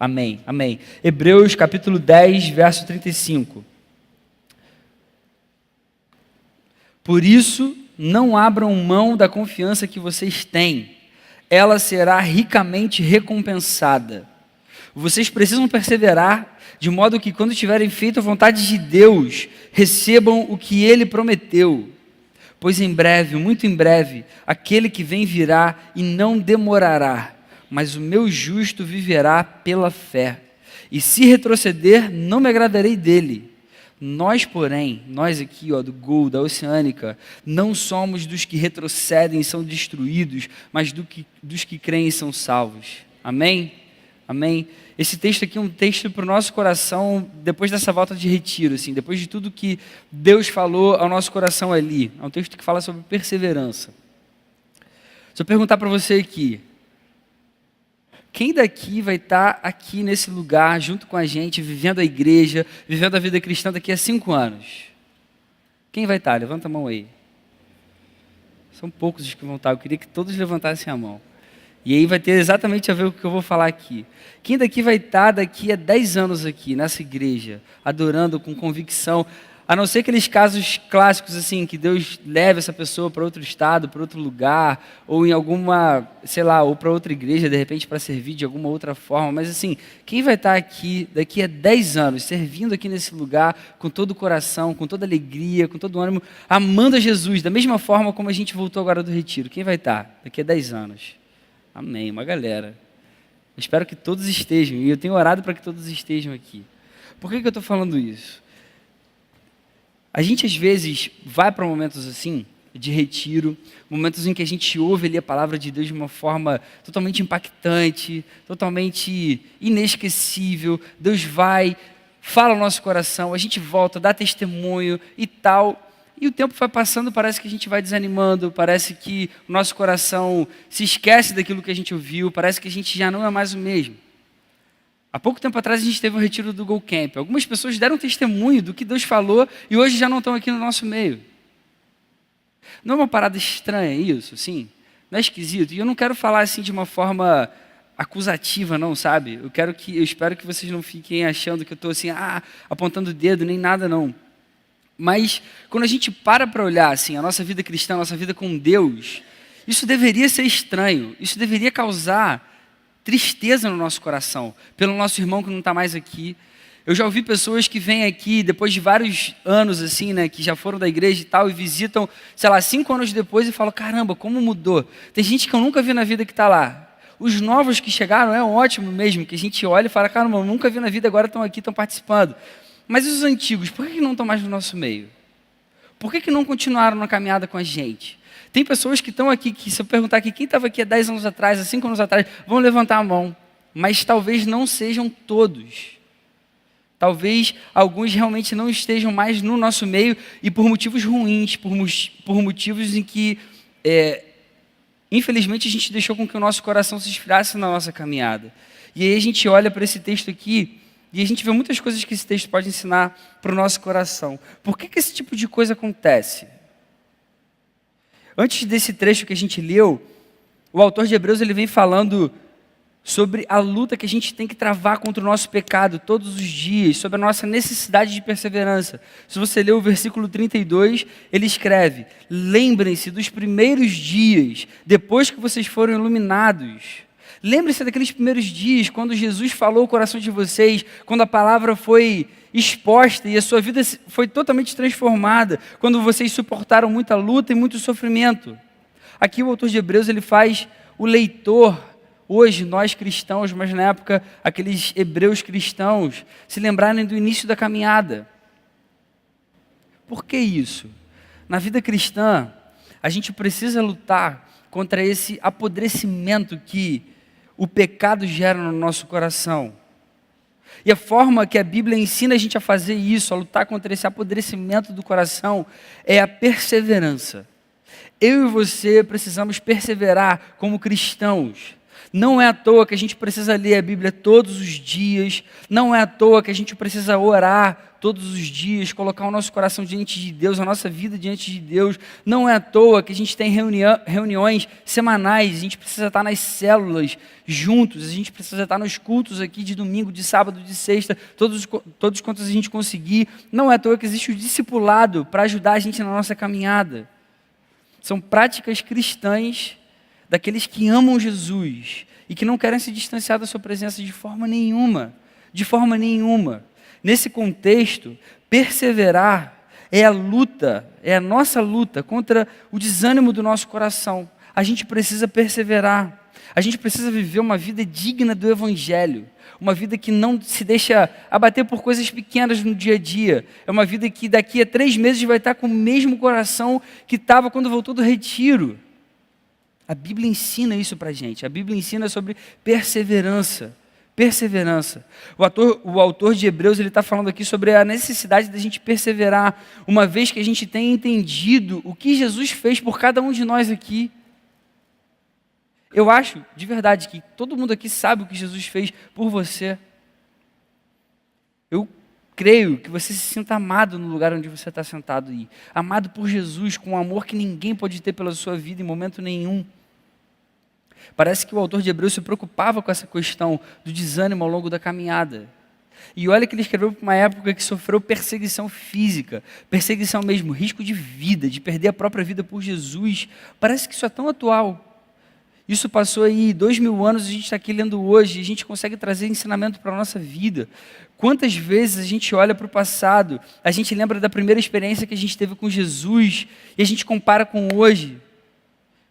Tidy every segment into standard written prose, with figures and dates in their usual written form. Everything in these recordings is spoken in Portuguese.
Amém, amém. Hebreus capítulo 10, verso 35. Por isso, não abram mão da confiança que vocês têm. Ela será ricamente recompensada. Vocês precisam perseverar, de modo que quando tiverem feito a vontade de Deus, recebam o que Ele prometeu. Pois em breve, muito em breve, aquele que vem virá e não demorará, mas o meu justo viverá pela fé. E se retroceder, não me agradarei dele. Nós, porém, nós aqui, do Gol, da Oceânica, não somos dos que retrocedem e são destruídos, mas dos que creem e são salvos. Amém? Amém? Esse texto aqui é um texto para o nosso coração, depois dessa volta de retiro, assim, depois de tudo que Deus falou ao nosso coração ali. É um texto que fala sobre perseverança. Se eu perguntar para você aqui, quem daqui vai estar aqui nesse lugar, junto com a gente, vivendo a igreja, vivendo a vida cristã daqui a 5 anos? Quem vai estar? Levanta a mão aí. São poucos os que vão estar, eu queria que todos levantassem a mão. E aí vai ter exatamente a ver com o que eu vou falar aqui. Quem daqui vai estar daqui a 10 anos aqui, nessa igreja, adorando com convicção, a não ser aqueles casos clássicos, assim, que Deus leve essa pessoa para outro estado, para outro lugar, ou em alguma, sei lá, ou para outra igreja, de repente, para servir de alguma outra forma. Mas, assim, quem vai estar aqui daqui a 10 anos, servindo aqui nesse lugar, com todo o coração, com toda alegria, com todo o ânimo, amando a Jesus, da mesma forma como a gente voltou agora do retiro? Quem vai estar daqui a 10 anos? Amém, uma galera. Eu espero que todos estejam, e eu tenho orado para que todos estejam aqui. Por que eu estou falando isso? A gente, às vezes, vai para momentos assim, de retiro, momentos em que a gente ouve ali a palavra de Deus de uma forma totalmente impactante, totalmente inesquecível. Deus vai, fala ao nosso coração, a gente volta, dá testemunho e tal. E o tempo vai passando, parece que a gente vai desanimando, parece que o nosso coração se esquece daquilo que a gente ouviu, parece que a gente já não é mais o mesmo. Há pouco tempo atrás a gente teve um retiro do Go Camp. Algumas pessoas deram testemunho do que Deus falou e hoje já não estão aqui no nosso meio. Não é uma parada estranha isso, sim? Não é esquisito? E eu não quero falar assim de uma forma acusativa, não, sabe? Eu espero que vocês não fiquem achando que eu estou assim, apontando o dedo, nem nada, não. Mas quando a gente para olhar assim, a nossa vida cristã, a nossa vida com Deus, isso deveria ser estranho, isso deveria causar tristeza no nosso coração, pelo nosso irmão que não está mais aqui. Eu já ouvi pessoas que vêm aqui, depois de vários anos assim, né, que já foram da igreja e tal, e visitam, sei lá, 5 anos depois e falam, caramba, como mudou. Tem gente que eu nunca vi na vida que está lá. Os novos que chegaram é ótimo mesmo, que a gente olha e fala, caramba, eu nunca vi na vida, agora estão aqui, estão participando. Mas e os antigos, por que não estão mais no nosso meio? Por que não continuaram na caminhada com a gente? Tem pessoas que estão aqui, que se eu perguntar aqui, quem estava aqui há 10 anos atrás, há 5 anos atrás, vão levantar a mão. Mas talvez não sejam todos. Talvez alguns realmente não estejam mais no nosso meio e por motivos ruins, por motivos em que, infelizmente, a gente deixou com que o nosso coração se esfriasse na nossa caminhada. E aí a gente olha para esse texto aqui e a gente vê muitas coisas que esse texto pode ensinar para o nosso coração. Por que esse tipo de coisa acontece? Antes desse trecho que a gente leu, o autor de Hebreus ele vem falando sobre a luta que a gente tem que travar contra o nosso pecado todos os dias, sobre a nossa necessidade de perseverança. Se você ler o versículo 32, ele escreve, lembrem-se dos primeiros dias, depois que vocês foram iluminados. Lembre-se daqueles primeiros dias, quando Jesus falou o coração de vocês, quando a palavra foi exposta e a sua vida foi totalmente transformada, quando vocês suportaram muita luta e muito sofrimento. Aqui o autor de Hebreus ele faz o leitor, hoje nós cristãos, mas na época aqueles hebreus cristãos, se lembrarem do início da caminhada. Por que isso? Na vida cristã, a gente precisa lutar contra esse apodrecimento que o pecado gera no nosso coração. E a forma que a Bíblia ensina a gente a fazer isso, a lutar contra esse apodrecimento do coração, é a perseverança. Eu e você precisamos perseverar como cristãos. Não é à toa que a gente precisa ler a Bíblia todos os dias. Não é à toa que a gente precisa orar todos os dias, colocar o nosso coração diante de Deus, a nossa vida diante de Deus. Não é à toa que a gente tem reuniões semanais, a gente precisa estar nas células juntos, a gente precisa estar nos cultos aqui de domingo, de sábado, de sexta, todos quantos a gente conseguir. Não é à toa que existe o discipulado para ajudar a gente na nossa caminhada. São práticas cristãs daqueles que amam Jesus e que não querem se distanciar da sua presença de forma nenhuma. De forma nenhuma. Nesse contexto, perseverar é a luta, é a nossa luta contra o desânimo do nosso coração. A gente precisa perseverar. A gente precisa viver uma vida digna do Evangelho. Uma vida que não se deixa abater por coisas pequenas no dia a dia. É uma vida que daqui a 3 meses vai estar com o mesmo coração que estava quando voltou do retiro. A Bíblia ensina isso para a gente. A Bíblia ensina sobre perseverança. Perseverança. O autor de Hebreus ele está falando aqui sobre a necessidade da gente perseverar, uma vez que a gente tenha entendido o que Jesus fez por cada um de nós aqui. Eu acho, de verdade, que todo mundo aqui sabe o que Jesus fez por você. Eu creio que você se sinta amado no lugar onde você está sentado aí. Amado por Jesus, com um amor que ninguém pode ter pela sua vida em momento nenhum. Parece que o autor de Hebreus se preocupava com essa questão do desânimo ao longo da caminhada. E olha que ele escreveu para uma época que sofreu perseguição física, perseguição mesmo, risco de vida, de perder a própria vida por Jesus. Parece que isso é tão atual. Isso passou aí 2000 anos, a gente está aqui lendo hoje, e a gente consegue trazer ensinamento para a nossa vida. Quantas vezes a gente olha para o passado, a gente lembra da primeira experiência que a gente teve com Jesus, e a gente compara com hoje.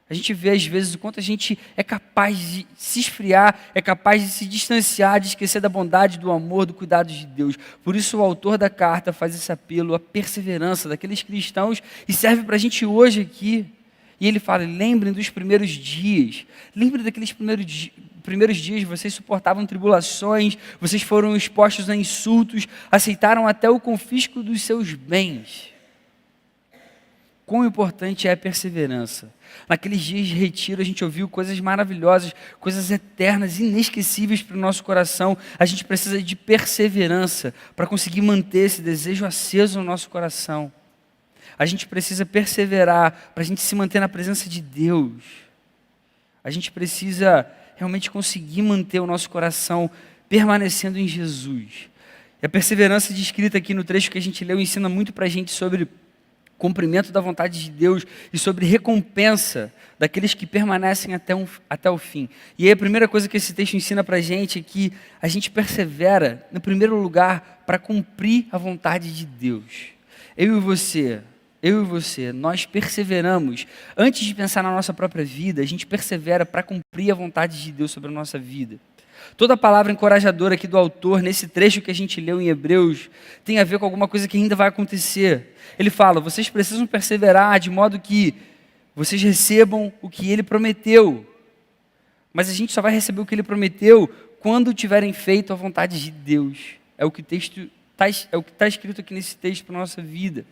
A gente vê às vezes o quanto a gente é capaz de se esfriar, é capaz de se distanciar, de esquecer da bondade, do amor, do cuidado de Deus. Por isso o autor da carta faz esse apelo à perseverança daqueles cristãos e serve para a gente hoje aqui. E ele fala, lembrem dos primeiros dias, lembrem daqueles primeiros dias, vocês suportavam tribulações, vocês foram expostos a insultos, aceitaram até o confisco dos seus bens. Quão importante é a perseverança. Naqueles dias de retiro a gente ouviu coisas maravilhosas, coisas eternas, inesquecíveis para o nosso coração. A gente precisa de perseverança para conseguir manter esse desejo aceso no nosso coração. A gente precisa perseverar para a gente se manter na presença de Deus. A gente precisa realmente conseguir manter o nosso coração permanecendo em Jesus. E a perseverança descrita aqui no trecho que a gente leu ensina muito para a gente sobre cumprimento da vontade de Deus e sobre recompensa daqueles que permanecem até o fim. E aí a primeira coisa que esse texto ensina para a gente é que a gente persevera, no primeiro lugar, para cumprir a vontade de Deus. Eu e você, nós perseveramos. Antes de pensar na nossa própria vida, a gente persevera para cumprir a vontade de Deus sobre a nossa vida. Toda a palavra encorajadora aqui do autor, nesse trecho que a gente leu em Hebreus, tem a ver com alguma coisa que ainda vai acontecer. Ele fala, vocês precisam perseverar de modo que vocês recebam o que ele prometeu. Mas a gente só vai receber o que ele prometeu quando tiverem feito a vontade de Deus. É o que está escrito aqui nesse texto para a nossa vida.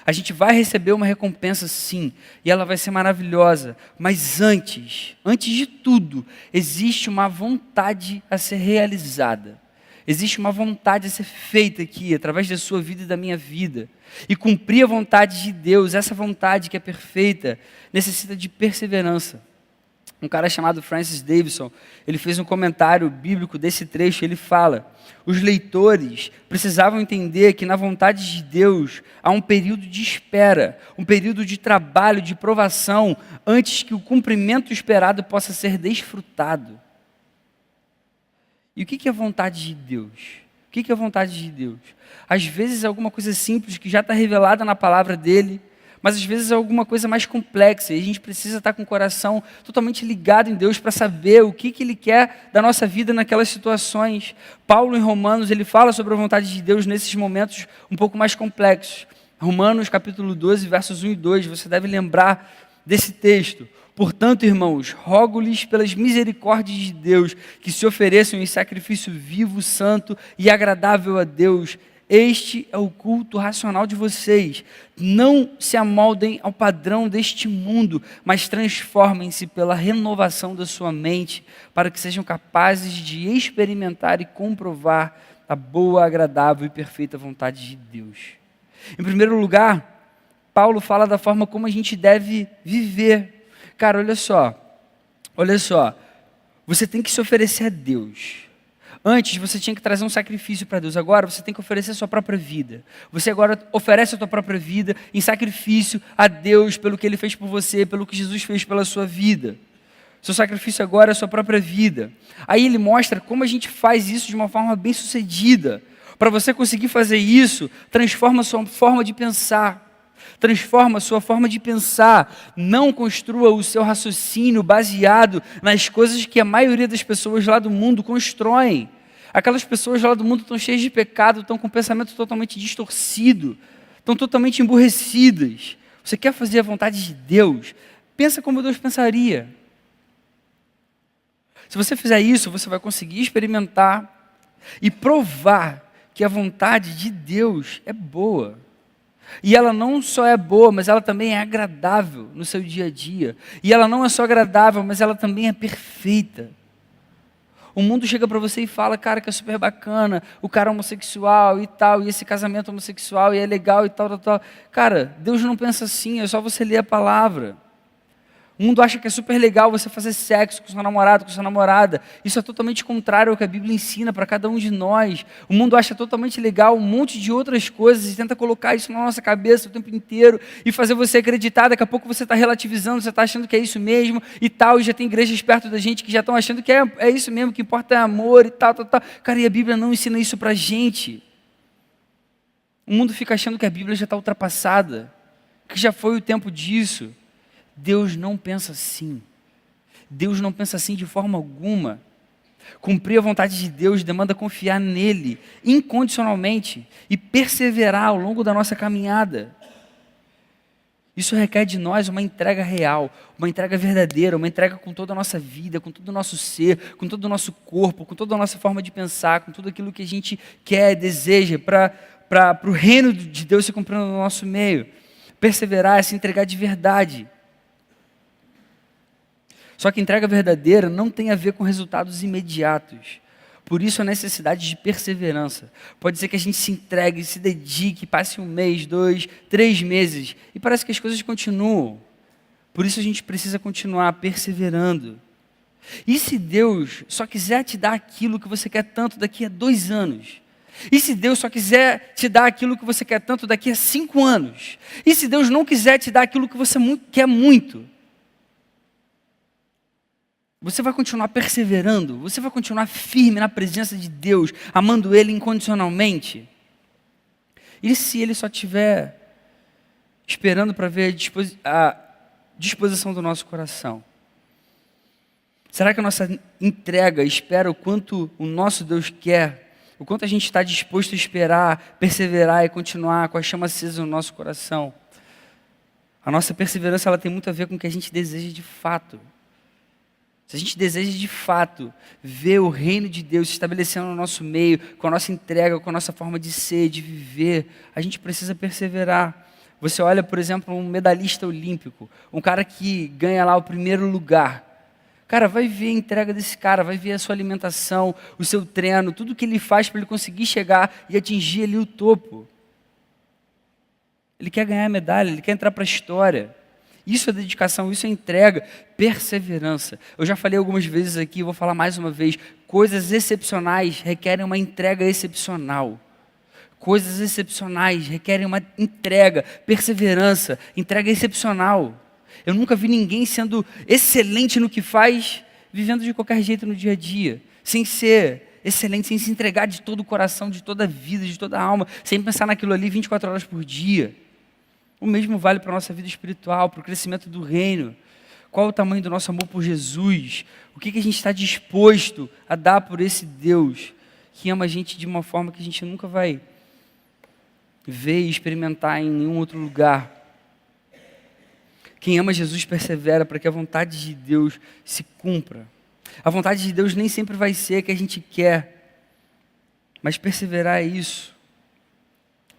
A gente vai receber uma recompensa sim, e ela vai ser maravilhosa, mas antes de tudo, existe uma vontade a ser realizada, existe uma vontade a ser feita aqui, através da sua vida e da minha vida, e cumprir a vontade de Deus, essa vontade que é perfeita, necessita de perseverança. Um cara chamado Francis Davidson, ele fez um comentário bíblico desse trecho, ele fala, os leitores precisavam entender que na vontade de Deus há um período de espera, um período de trabalho, de provação, antes que o cumprimento esperado possa ser desfrutado. E o que é a vontade de Deus? O que é a vontade de Deus? Às vezes é alguma coisa simples que já está revelada na palavra dele, mas às vezes é alguma coisa mais complexa e a gente precisa estar com o coração totalmente ligado em Deus para saber o que Ele quer da nossa vida naquelas situações. Paulo em Romanos, ele fala sobre a vontade de Deus nesses momentos um pouco mais complexos. Romanos capítulo 12, versos 1 e 2, você deve lembrar desse texto. Portanto, irmãos, rogo-lhes pelas misericórdias de Deus que se ofereçam em sacrifício vivo, santo e agradável a Deus. Este é o culto racional de vocês. Não se amoldem ao padrão deste mundo, mas transformem-se pela renovação da sua mente, para que sejam capazes de experimentar e comprovar a boa, agradável e perfeita vontade de Deus. Em primeiro lugar, Paulo fala da forma como a gente deve viver. Cara, olha só, você tem que se oferecer a Deus. Antes você tinha que trazer um sacrifício para Deus, agora você tem que oferecer a sua própria vida. Você agora oferece a sua própria vida em sacrifício a Deus pelo que Ele fez por você, pelo que Jesus fez pela sua vida. Seu sacrifício agora é a sua própria vida. Aí ele mostra como a gente faz isso de uma forma bem sucedida. Para você conseguir fazer isso, transforma a sua forma de pensar. Transforma a sua forma de pensar. Não construa o seu raciocínio baseado nas coisas que a maioria das pessoas lá do mundo constroem. Aquelas pessoas lá do mundo estão cheias de pecado, estão com o pensamento totalmente distorcido, estão totalmente emburrecidas. Você quer fazer a vontade de Deus? Pensa como Deus pensaria. Se você fizer isso, você vai conseguir experimentar e provar que a vontade de Deus é boa. E ela não só é boa, mas ela também é agradável no seu dia a dia. E ela não é só agradável, mas ela também é perfeita. O mundo chega para você e fala, cara, que é super bacana, o cara é homossexual e tal, e esse casamento homossexual, e é legal e tal, tal, tal. Cara, Deus não pensa assim, é só você ler a palavra. O mundo acha que é super legal você fazer sexo com seu namorado, com sua namorada. Isso é totalmente contrário ao que a Bíblia ensina para cada um de nós. O mundo acha totalmente legal um monte de outras coisas e tenta colocar isso na nossa cabeça o tempo inteiro e fazer você acreditar. Daqui a pouco você está relativizando, você está achando que é isso mesmo e tal. E já tem igrejas perto da gente que já estão achando que é isso mesmo, que importa é amor e tal, tal, tal. Cara, e a Bíblia não ensina isso para a gente. O mundo fica achando que a Bíblia já está ultrapassada, que já foi o tempo disso. Deus não pensa assim. Deus não pensa assim de forma alguma. Cumprir a vontade de Deus demanda confiar nele incondicionalmente e perseverar ao longo da nossa caminhada. Isso requer de nós uma entrega real, uma entrega verdadeira, uma entrega com toda a nossa vida, com todo o nosso ser, com todo o nosso corpo, com toda a nossa forma de pensar, com tudo aquilo que a gente quer, deseja, para o reino de Deus se cumprir no nosso meio. Perseverar é se entregar de verdade. Só que entrega verdadeira não tem a ver com resultados imediatos. Por isso a necessidade de perseverança. Pode ser que a gente se entregue, se dedique, passe 1 mês, 2, 3 meses e parece que as coisas continuam. Por isso a gente precisa continuar perseverando. E se Deus só quiser te dar aquilo que você quer tanto daqui a 2 anos? E se Deus só quiser te dar aquilo que você quer tanto daqui a 5 anos? E se Deus não quiser te dar aquilo que você quer muito? Você vai continuar perseverando? Você vai continuar firme na presença de Deus, amando Ele incondicionalmente? E se Ele só estiver esperando para ver a disposição do nosso coração? Será que a nossa entrega espera o quanto o nosso Deus quer? O quanto a gente está disposto a esperar, perseverar e continuar com a chama acesa no nosso coração? A nossa perseverança ela tem muito a ver com o que a gente deseja de fato. Se a gente deseja de fato ver o reino de Deus se estabelecendo no nosso meio, com a nossa entrega, com a nossa forma de ser, de viver, a gente precisa perseverar. Você olha, por exemplo, um medalhista olímpico, um cara que ganha lá o primeiro lugar. Cara, vai ver a entrega desse cara, vai ver a sua alimentação, o seu treino, tudo que ele faz para ele conseguir chegar e atingir ali o topo. Ele quer ganhar a medalha, ele quer entrar para a história. Isso é dedicação, isso é entrega, perseverança. Eu já falei algumas vezes aqui, vou falar mais uma vez. Coisas excepcionais requerem uma entrega excepcional. Coisas excepcionais requerem uma entrega, perseverança, entrega excepcional. Eu nunca vi ninguém sendo excelente no que faz, vivendo de qualquer jeito no dia a dia, sem ser excelente, sem se entregar de todo o coração, de toda a vida, de toda a alma, sem pensar naquilo ali 24 horas por dia. O mesmo vale para a nossa vida espiritual, para o crescimento do reino. Qual o tamanho do nosso amor por Jesus? O que a gente está disposto a dar por esse Deus que ama a gente de uma forma que a gente nunca vai ver e experimentar em nenhum outro lugar? Quem ama Jesus persevera para que a vontade de Deus se cumpra. A vontade de Deus nem sempre vai ser a que a gente quer, mas perseverar é isso.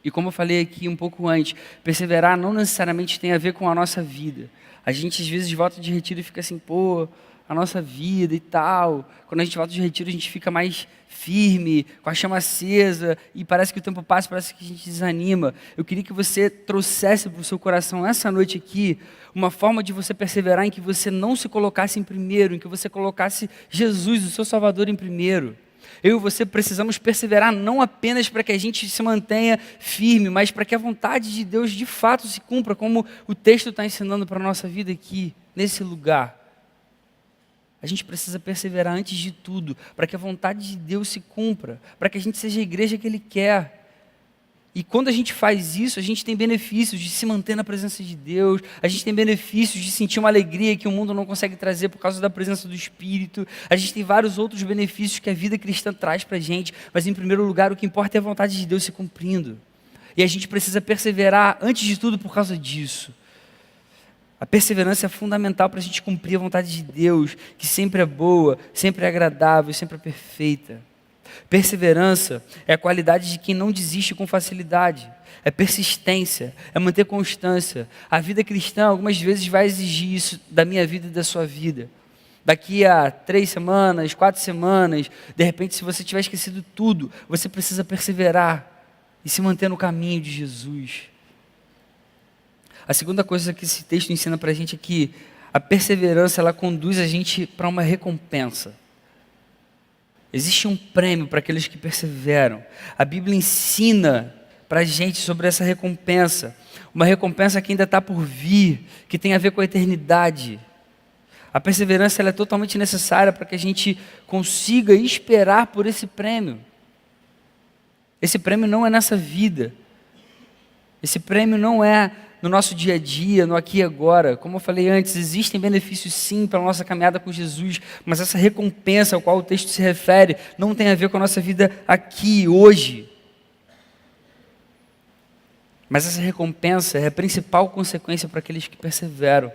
E como eu falei aqui um pouco antes, perseverar não necessariamente tem a ver com a nossa vida. A gente às vezes volta de retiro e fica assim, pô, a nossa vida e tal. Quando a gente volta de retiro, a gente fica mais firme, com a chama acesa, e parece que o tempo passa, parece que a gente desanima. Eu queria que você trouxesse para o seu coração essa noite aqui uma forma de você perseverar em que você não se colocasse em primeiro, em que você colocasse Jesus, o seu Salvador, em primeiro. Eu e você precisamos perseverar não apenas para que a gente se mantenha firme, mas para que a vontade de Deus de fato se cumpra, como o texto está ensinando para a nossa vida aqui, nesse lugar. A gente precisa perseverar antes de tudo, para que a vontade de Deus se cumpra, para que a gente seja a igreja que Ele quer. E quando a gente faz isso, a gente tem benefícios de se manter na presença de Deus, a gente tem benefícios de sentir uma alegria que o mundo não consegue trazer por causa da presença do Espírito, a gente tem vários outros benefícios que a vida cristã traz para a gente, mas em primeiro lugar o que importa é a vontade de Deus se cumprindo. E a gente precisa perseverar antes de tudo por causa disso. A perseverança é fundamental para a gente cumprir a vontade de Deus, que sempre é boa, sempre é agradável, sempre é perfeita. Perseverança é a qualidade de quem não desiste com facilidade. É persistência, é manter constância. A vida cristã algumas vezes vai exigir isso da minha vida e da sua vida. Daqui a 3 semanas, 4 semanas, de repente, se você tiver esquecido tudo, você precisa perseverar e se manter no caminho de Jesus. A segunda coisa que esse texto ensina para a gente é que a perseverança ela conduz a gente para uma recompensa. Existe um prêmio para aqueles que perseveram. A Bíblia ensina para a gente sobre essa recompensa. Uma recompensa que ainda está por vir, que tem a ver com a eternidade. A perseverança ela é totalmente necessária para que a gente consiga esperar por esse prêmio. Esse prêmio não é nessa vida. Esse prêmio não é no nosso dia a dia, no aqui e agora. Como eu falei antes, existem benefícios sim para a nossa caminhada com Jesus, mas essa recompensa ao qual o texto se refere não tem a ver com a nossa vida aqui, hoje. Mas essa recompensa é a principal consequência para aqueles que perseveram.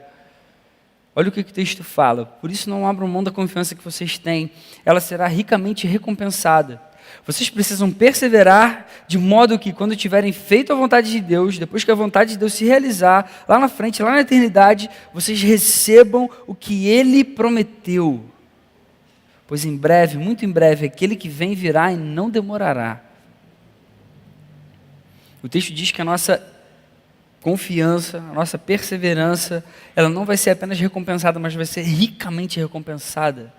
Olha o que o texto fala. Por isso não abram mão da confiança que vocês têm. Ela será ricamente recompensada. Vocês precisam perseverar de modo que quando tiverem feito a vontade de Deus, depois que a vontade de Deus se realizar, lá na frente, lá na eternidade, vocês recebam o que Ele prometeu. Pois em breve, muito em breve, aquele que vem virá e não demorará. O texto diz que a nossa confiança, a nossa perseverança, ela não vai ser apenas recompensada, mas vai ser ricamente recompensada.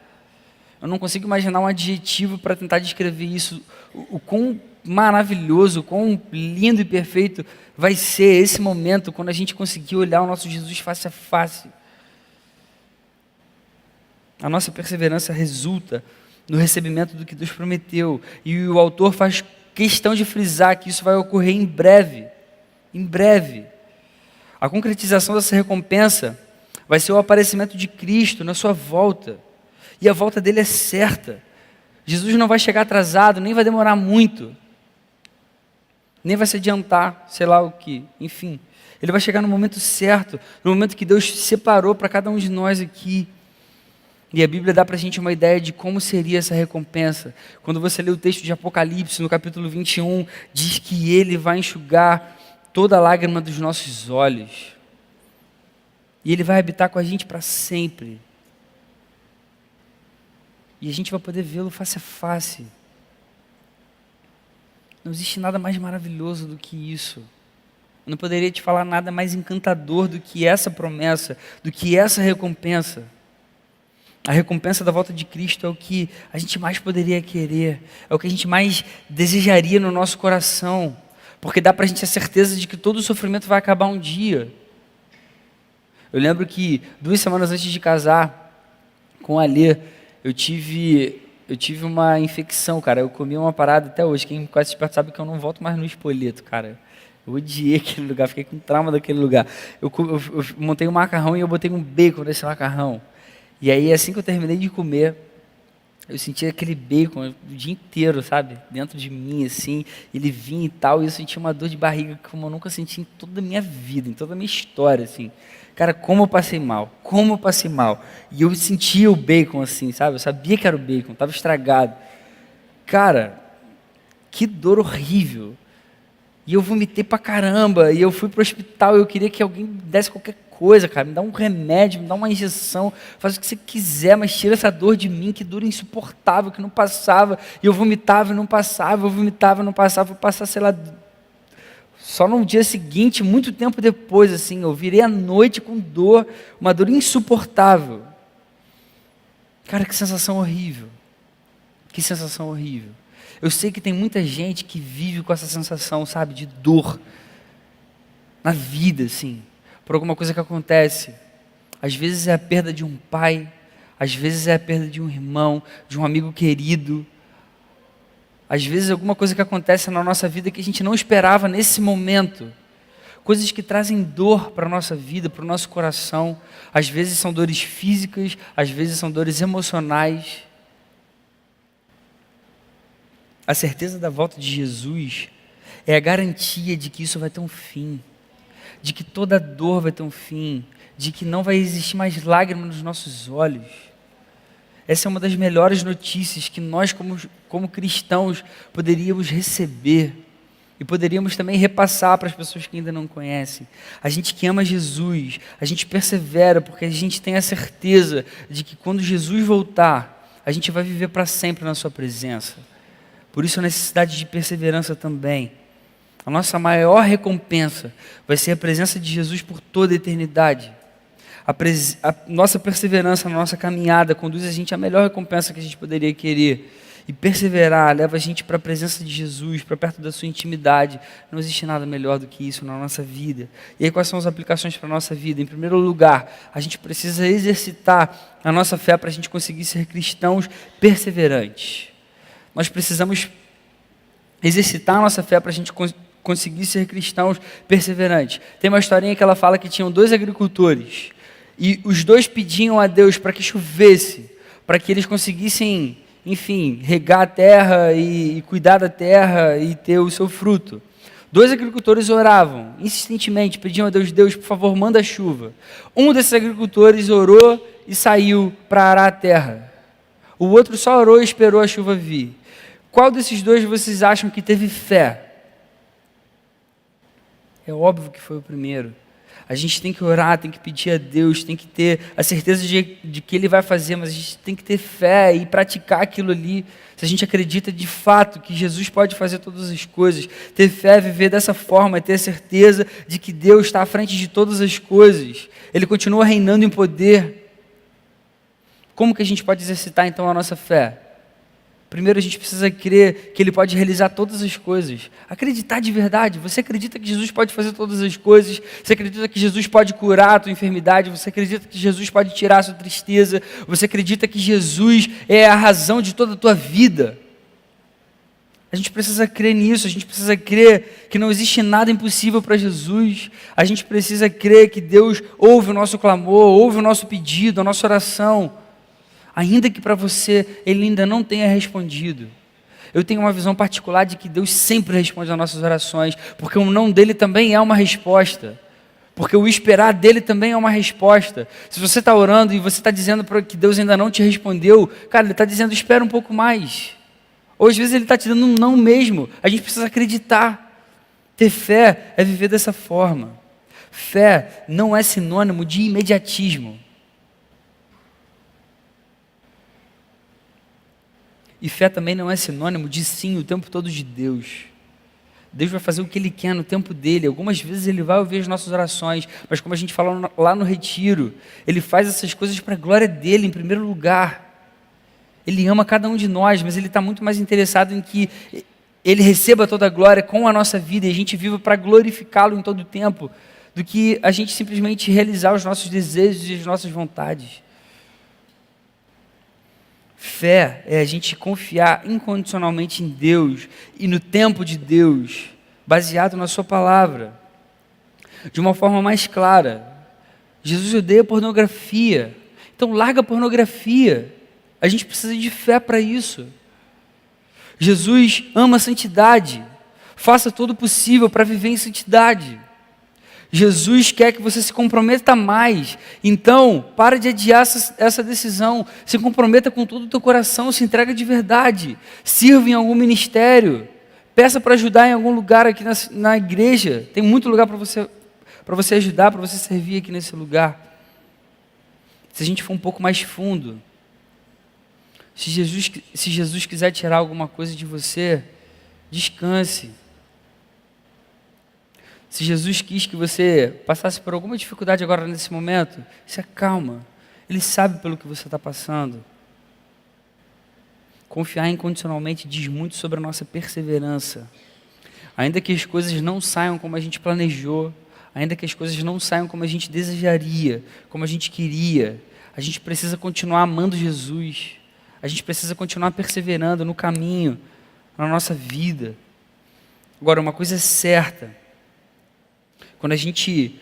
Eu não consigo imaginar um adjetivo para tentar descrever isso, o quão maravilhoso, o quão lindo e perfeito vai ser esse momento quando a gente conseguir olhar o nosso Jesus face a face. A nossa perseverança resulta no recebimento do que Deus prometeu, e o autor faz questão de frisar que isso vai ocorrer em breve. Em breve. A concretização dessa recompensa vai ser o aparecimento de Cristo na sua volta. E a volta dele é certa. Jesus não vai chegar atrasado, nem vai demorar muito. Nem vai se adiantar, sei lá o que. Enfim, ele vai chegar no momento certo, no momento que Deus separou para cada um de nós aqui. E a Bíblia dá para a gente uma ideia de como seria essa recompensa. Quando você lê o texto de Apocalipse, no capítulo 21, diz que Ele vai enxugar toda a lágrima dos nossos olhos. E Ele vai habitar com a gente para sempre. E a gente vai poder vê-lo face a face. Não existe nada mais maravilhoso do que isso. Eu não poderia te falar nada mais encantador do que essa promessa, do que essa recompensa. A recompensa da volta de Cristo é o que a gente mais poderia querer, é o que a gente mais desejaria no nosso coração, porque dá para a gente a certeza de que todo o sofrimento vai acabar um dia. Eu lembro que 2 semanas antes de casar com a Alê, eu tive uma infecção, cara. Eu comi uma parada até hoje. Quem me conhece perto sabe que eu não volto mais no Espoleto, cara. Eu odiei aquele lugar, fiquei com trauma daquele lugar. Eu montei um macarrão e eu botei um bacon nesse macarrão. E aí, assim que eu terminei de comer, eu senti aquele bacon o dia inteiro, sabe? Dentro de mim, assim. Ele vinha e tal, e eu senti uma dor de barriga como eu nunca senti em toda a minha vida, em toda a minha história, assim. Cara, como eu passei mal. E eu sentia o bacon, assim, sabe? Eu sabia que era o bacon, estava estragado. Cara, que dor horrível. E eu vomitei pra caramba, e eu fui pro hospital, eu queria que alguém me desse qualquer coisa, cara, me dá um remédio, me dá uma injeção, faz o que você quiser, mas tira essa dor de mim, que dor insuportável, que não passava, e eu vomitava e não passava, eu vomitava e não passava, eu passar, sei lá, só no dia seguinte, muito tempo depois, assim, eu virei à noite com dor, uma dor insuportável. Cara, que sensação horrível, que sensação horrível. Eu sei que tem muita gente que vive com essa sensação, sabe, de dor na vida, assim, por alguma coisa que acontece. Às vezes é a perda de um pai, às vezes é a perda de um irmão, de um amigo querido. Às vezes é alguma coisa que acontece na nossa vida que a gente não esperava nesse momento. Coisas que trazem dor para a nossa vida, para o nosso coração. Às vezes são dores físicas, às vezes são dores emocionais. A certeza da volta de Jesus é a garantia de que isso vai ter um fim, de que toda dor vai ter um fim, de que não vai existir mais lágrimas nos nossos olhos. Essa é uma das melhores notícias que nós, como cristãos, poderíamos receber e poderíamos também repassar para as pessoas que ainda não conhecem. A gente que ama Jesus, a gente persevera porque a gente tem a certeza de que quando Jesus voltar, a gente vai viver para sempre na sua presença. Por isso a necessidade de perseverança também. A nossa maior recompensa vai ser a presença de Jesus por toda a eternidade. A nossa perseverança, a nossa caminhada conduz a gente à melhor recompensa que a gente poderia querer. E perseverar leva a gente para a presença de Jesus, para perto da sua intimidade. Não existe nada melhor do que isso na nossa vida. E aí quais são as aplicações para a nossa vida? Em primeiro lugar, a gente precisa exercitar a nossa fé para a gente conseguir ser cristãos perseverantes. Nós precisamos exercitar a nossa fé para a gente conseguir ser cristãos perseverantes. Tem uma historinha que ela fala que tinham 2 agricultores e os 2 pediam a Deus para que chovesse, para que eles conseguissem, enfim, regar a terra e cuidar da terra e ter o seu fruto. 2 agricultores oravam insistentemente, pediam a Deus: Deus, por favor, manda chuva. Um desses agricultores orou e saiu para arar a terra. O outro só orou e esperou a chuva vir. Qual desses 2 vocês acham que teve fé? É óbvio que foi o primeiro. A gente tem que orar, tem que pedir a Deus, tem que ter a certeza de que Ele vai fazer, mas a gente tem que ter fé e praticar aquilo ali. Se a gente acredita de fato que Jesus pode fazer todas as coisas, ter fé, viver dessa forma, ter a certeza de que Deus está à frente de todas as coisas. Ele continua reinando em poder. Como que a gente pode exercitar então a nossa fé? Primeiro a gente precisa crer que Ele pode realizar todas as coisas. Acreditar de verdade. Você acredita que Jesus pode fazer todas as coisas? Você acredita que Jesus pode curar a tua enfermidade? Você acredita que Jesus pode tirar a sua tristeza? Você acredita que Jesus é a razão de toda a tua vida? A gente precisa crer nisso, a gente precisa crer que não existe nada impossível para Jesus. A gente precisa crer que Deus ouve o nosso clamor, ouve o nosso pedido, a nossa oração. Ainda que para você Ele ainda não tenha respondido. Eu tenho uma visão particular de que Deus sempre responde às nossas orações, porque o não dele também é uma resposta. Porque o esperar dele também é uma resposta. Se você está orando e você está dizendo que Deus ainda não te respondeu, cara, Ele está dizendo: espera um pouco mais. Ou às vezes Ele está te dando um não mesmo. A gente precisa acreditar. Ter fé é viver dessa forma. Fé não é sinônimo de imediatismo. E fé também não é sinônimo de sim o tempo todo de Deus. Deus vai fazer o que Ele quer no tempo dEle. Algumas vezes Ele vai ouvir as nossas orações, mas como a gente falou lá no retiro, Ele faz essas coisas para a glória dEle em primeiro lugar. Ele ama cada um de nós, mas Ele está muito mais interessado em que Ele receba toda a glória com a nossa vida e a gente viva para glorificá-lo em todo o tempo, do que a gente simplesmente realizar os nossos desejos e as nossas vontades. Fé é a gente confiar incondicionalmente em Deus e no tempo de Deus, baseado na sua palavra. De uma forma mais clara, Jesus odeia pornografia, então larga a pornografia. A gente precisa de fé para isso. Jesus ama a santidade, faça todo o possível para viver em santidade. Jesus quer que você se comprometa mais. Então, para de adiar essa decisão. Se comprometa com todo o teu coração, se entrega de verdade. Sirva em algum ministério. Peça para ajudar em algum lugar aqui na igreja. Tem muito lugar para você ajudar, para você servir aqui nesse lugar. Se a gente for um pouco mais fundo, se Jesus quiser tirar alguma coisa de você, descanse. Se Jesus quis que você passasse por alguma dificuldade agora nesse momento, se acalma. Ele sabe pelo que você está passando. Confiar incondicionalmente diz muito sobre a nossa perseverança. Ainda que as coisas não saiam como a gente planejou, ainda que as coisas não saiam como a gente desejaria, como a gente queria, a gente precisa continuar amando Jesus. A gente precisa continuar perseverando no caminho, na nossa vida. Agora, uma coisa é certa. Quando a gente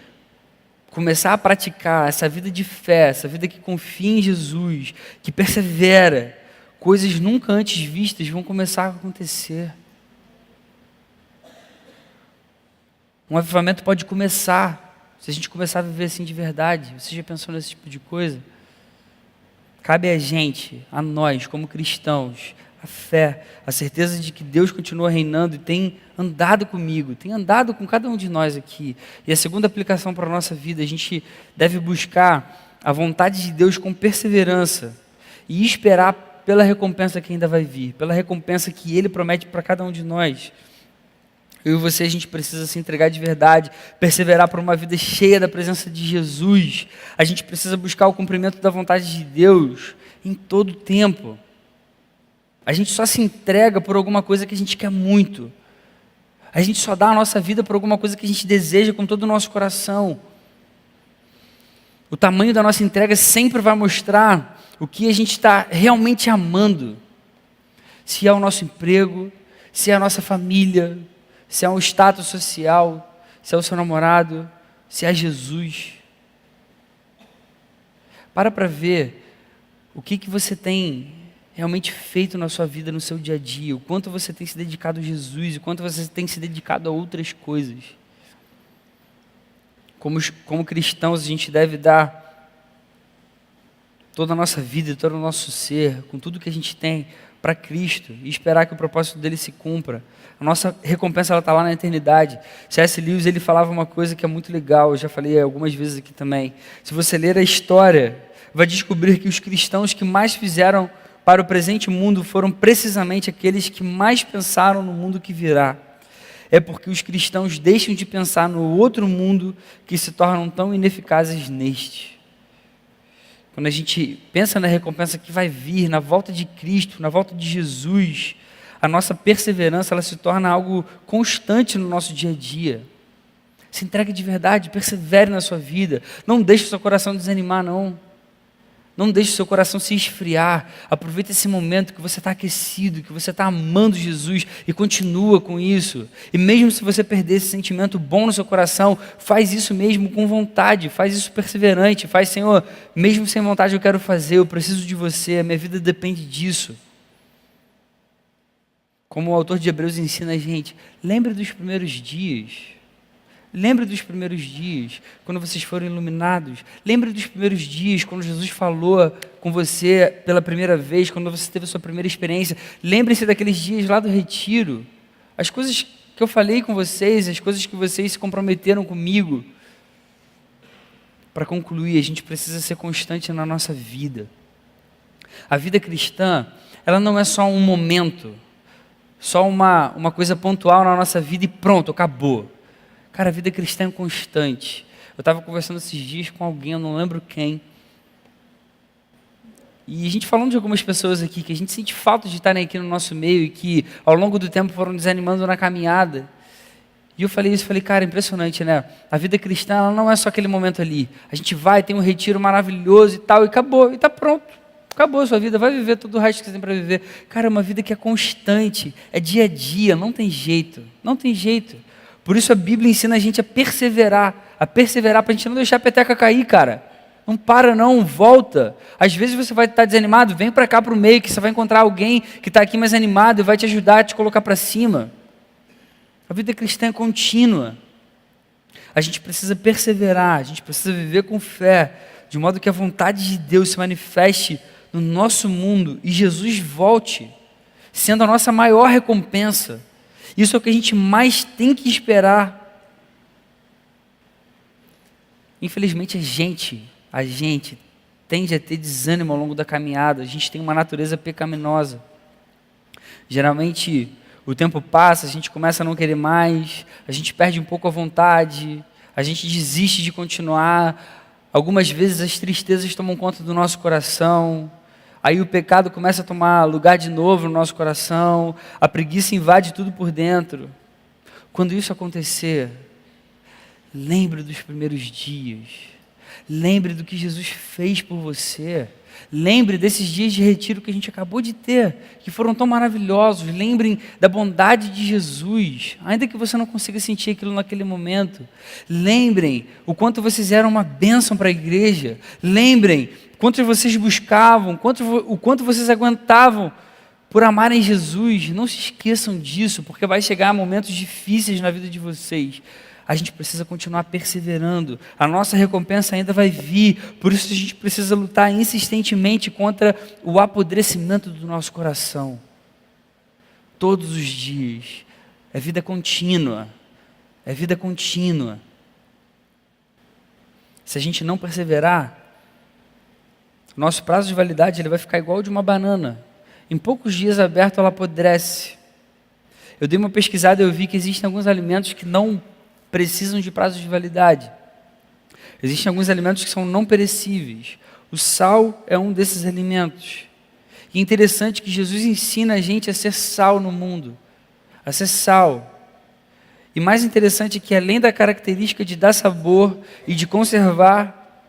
começar a praticar essa vida de fé, essa vida que confia em Jesus, que persevera, coisas nunca antes vistas vão começar a acontecer. Um avivamento pode começar, se a gente começar a viver assim de verdade. Você já pensou nesse tipo de coisa? Cabe a gente, a nós, como cristãos, a fé, a certeza de que Deus continua reinando e tem andado comigo, tem andado com cada um de nós aqui. E a segunda aplicação para a nossa vida, a gente deve buscar a vontade de Deus com perseverança e esperar pela recompensa que ainda vai vir, pela recompensa que Ele promete para cada um de nós. Eu e você, a gente precisa se entregar de verdade, perseverar por uma vida cheia da presença de Jesus. A gente precisa buscar o cumprimento da vontade de Deus em todo o tempo. A gente só se entrega por alguma coisa que a gente quer muito. A gente só dá a nossa vida por alguma coisa que a gente deseja com todo o nosso coração. O tamanho da nossa entrega sempre vai mostrar o que a gente está realmente amando. Se é o nosso emprego, se é a nossa família, se é um status social, se é o seu namorado, se é Jesus. Para ver o que você tem realmente feito na sua vida, no seu dia a dia, o quanto você tem se dedicado a Jesus, o quanto você tem se dedicado a outras coisas. Como cristãos, a gente deve dar toda a nossa vida, todo o nosso ser, com tudo que a gente tem, para Cristo e esperar que o propósito dele se cumpra. A nossa recompensa está lá na eternidade. C.S. Lewis, ele falava uma coisa que é muito legal, eu já falei algumas vezes aqui também. Se você ler a história, vai descobrir que os cristãos que mais fizeram para o presente mundo foram precisamente aqueles que mais pensaram no mundo que virá. É porque os cristãos deixam de pensar no outro mundo que se tornam tão ineficazes neste. Quando a gente pensa na recompensa que vai vir, na volta de Cristo, na volta de Jesus, a nossa perseverança ela se torna algo constante no nosso dia a dia. Se entregue de verdade, persevere na sua vida. Não deixe o seu coração desanimar, não. Não deixe o seu coração se esfriar. Aproveite esse momento que você está aquecido, que você está amando Jesus e continua com isso. E mesmo se você perder esse sentimento bom no seu coração, faz isso mesmo com vontade, faz isso perseverante, faz, Senhor, mesmo sem vontade eu quero fazer, eu preciso de você, a minha vida depende disso. Como o autor de Hebreus ensina a gente, lembre dos primeiros dias. Lembre dos primeiros dias, quando vocês foram iluminados. Lembre dos primeiros dias, quando Jesus falou com você pela primeira vez, quando você teve a sua primeira experiência. Lembre-se daqueles dias lá do retiro. As coisas que eu falei com vocês, as coisas que vocês se comprometeram comigo. Para concluir, a gente precisa ser constante na nossa vida. A vida cristã, ela não é só um momento, só uma coisa pontual na nossa vida e pronto, acabou. Cara, a vida cristã é constante. Eu estava conversando esses dias com alguém, eu não lembro quem. E a gente falando de algumas pessoas aqui, que a gente sente falta de estarem aqui no nosso meio e que ao longo do tempo foram desanimando na caminhada. E eu falei isso, cara, impressionante, né? A vida cristã, ela não é só aquele momento ali. A gente vai, tem um retiro maravilhoso e tal, e acabou, e está pronto. Acabou a sua vida, vai viver todo o resto que você tem para viver. Cara, é uma vida que é constante, é dia a dia, não tem jeito, não tem jeito. Por isso a Bíblia ensina a gente a perseverar para a gente não deixar a peteca cair, cara. Não para não, volta. Às vezes você vai estar desanimado, vem para cá para o meio, que você vai encontrar alguém que está aqui mais animado e vai te ajudar a te colocar para cima. A vida cristã é contínua. A gente precisa perseverar, a gente precisa viver com fé, de modo que a vontade de Deus se manifeste no nosso mundo e Jesus volte, sendo a nossa maior recompensa. Isso é o que a gente mais tem que esperar. Infelizmente, a gente tende a ter desânimo ao longo da caminhada. A gente tem uma natureza pecaminosa. Geralmente, o tempo passa, a gente começa a não querer mais, a gente perde um pouco a vontade, a gente desiste de continuar. Algumas vezes as tristezas tomam conta do nosso coração. Aí o pecado começa a tomar lugar de novo no nosso coração. A preguiça invade tudo por dentro. Quando isso acontecer, lembre dos primeiros dias. Lembre do que Jesus fez por você. Lembre desses dias de retiro que a gente acabou de ter, que foram tão maravilhosos. Lembrem da bondade de Jesus, ainda que você não consiga sentir aquilo naquele momento. Lembrem o quanto vocês eram uma bênção para a igreja. Lembrem o quanto vocês buscavam, o quanto vocês aguentavam por amarem Jesus. Não se esqueçam disso, porque vai chegar momentos difíceis na vida de vocês. A gente precisa continuar perseverando. A nossa recompensa ainda vai vir. Por isso a gente precisa lutar insistentemente contra o apodrecimento do nosso coração. Todos os dias. É vida contínua. É vida contínua. Se a gente não perseverar, nosso prazo de validade ele vai ficar igual ao de uma banana. Em poucos dias aberto ela apodrece. Eu dei uma pesquisada e eu vi que existem alguns alimentos que não precisam de prazo de validade. Existem alguns alimentos que são não perecíveis. O sal é um desses alimentos. E é interessante que Jesus ensina a gente a ser sal no mundo, a ser sal. E mais interessante é que além da característica de dar sabor e de conservar,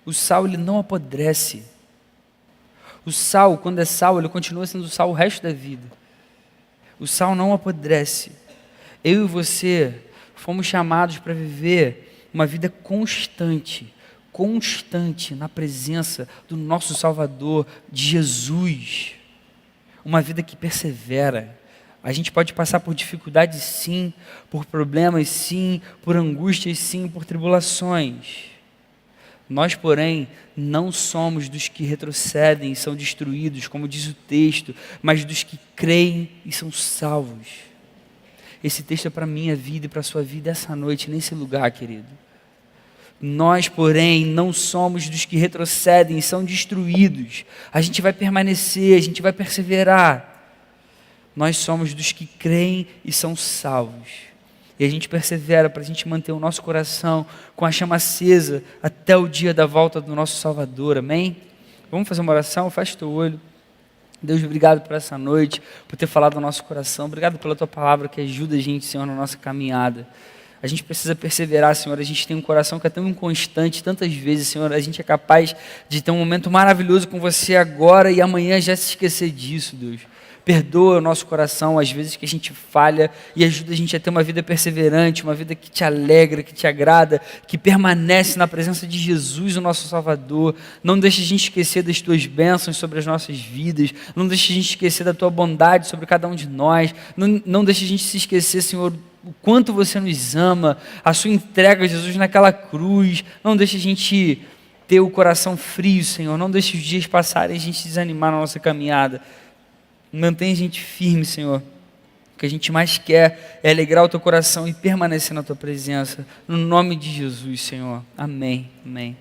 o sal ele não apodrece. O sal, quando é sal, ele continua sendo sal o resto da vida. O sal não apodrece. Eu e você fomos chamados para viver uma vida constante na presença do nosso Salvador, de Jesus. Uma vida que persevera. A gente pode passar por dificuldades sim, por problemas sim, por angústias sim, por tribulações. Nós, porém, não somos dos que retrocedem e são destruídos, como diz o texto, mas dos que creem e são salvos. Esse texto é para a minha vida e para a sua vida essa noite, nesse lugar, querido. Nós, porém, não somos dos que retrocedem e são destruídos. A gente vai permanecer, a gente vai perseverar. Nós somos dos que creem e são salvos. E a gente persevera para a gente manter o nosso coração com a chama acesa até o dia da volta do nosso Salvador. Amém? Vamos fazer uma oração? Fecha o teu olho. Deus, obrigado por essa noite, por ter falado no nosso coração. Obrigado pela tua palavra que ajuda a gente, Senhor, na nossa caminhada. A gente precisa perseverar, Senhor. A gente tem um coração que é tão inconstante, tantas vezes, Senhor. A gente é capaz de ter um momento maravilhoso com você agora e amanhã já se esquecer disso, Deus. Perdoa o nosso coração, às vezes que a gente falha, e ajuda a gente a ter uma vida perseverante, uma vida que te alegra, que te agrada, que permanece na presença de Jesus, o nosso Salvador. Não deixe a gente esquecer das tuas bênçãos sobre as nossas vidas, não deixe a gente esquecer da tua bondade sobre cada um de nós, não deixe a gente se esquecer, Senhor, o quanto você nos ama, a sua entrega, Jesus, naquela cruz. Não deixe a gente ter o coração frio, Senhor, não deixe os dias passarem e a gente desanimar na nossa caminhada. Mantém a gente firme, Senhor. O que a gente mais quer é alegrar o teu coração e permanecer na tua presença. No nome de Jesus, Senhor. Amém. Amém.